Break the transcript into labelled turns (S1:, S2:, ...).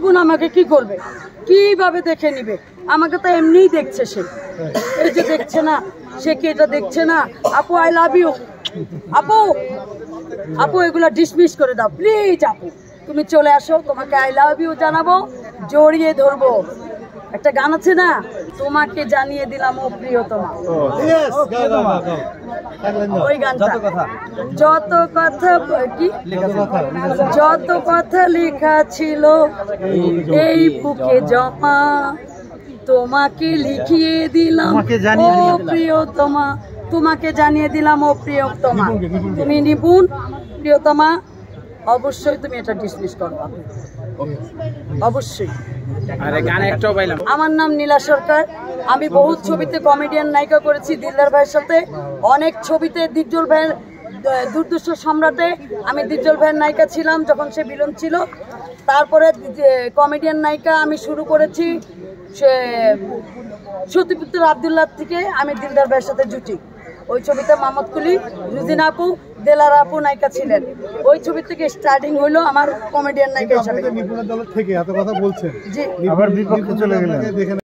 S1: নিপুণ আমাকে কি করবে, কিভাবে দেখে নিবে? আমাকে তো এমনিই দেখছে সে, এই যে দেখছে না, সে কি এটা দেখছে না? আপু আই লাভ ইউ, আপু আপু এগুলো ডিসমিস করে দাও প্লিজ। আপু তুমি চলে আসো, তোমাকে আই লাভ ইউ জানাবো, জড়িয়ে ধরবো। একটা গান আছে না, তোমাকে জানিয়ে দিলাম ও প্রিয়তমা, ওই গানটা। যত কথা কি, যত কথা লেখা ছিল এই বুকে জমা, তোমাকে লিখিয়ে দিলাম ও প্রিয়তমা, তোমাকে জানিয়ে দিলাম ও প্রিয়তমা। তুমি নিপুণ প্রিয়তমা, অবশ্যই তুমি এটা ডিসমিস করো অবশ্যই। আমার নাম নীলা সরকার, আমি বহু ছবিতে কমেডিয়ান নায়িকা করেছি দিলদার ভাইয়ের সাথে, অনেক ছবিতে দিজ্জল ভাইয়ের দুর্দর্শ সম্রাটে আমি দিজ্জল ভাইয়ের নায়িকা ছিলাম যখন সে ভিলেন ছিল। তারপরে কমেডিয়ান নায়িকা আমি শুরু করেছি সে সতীপুত্র আবদুল্লাহ থেকে, আমি দিলদার ভাইয়ের সাথে জুটি। ওই ছবিতে মাহমুদ কুলি, রুজিনা আপু, দেলারা আপু নায়িকা ছিলেন। ওই ছবি থেকে স্টার্টিং হইলো আমার কমেডিয়ান নায়িকা হিসেবে।
S2: নিপুণের দল থেকে এত কথা বলছেন,
S1: জি,
S2: আবার বিপক্ষে চলে গেলেন।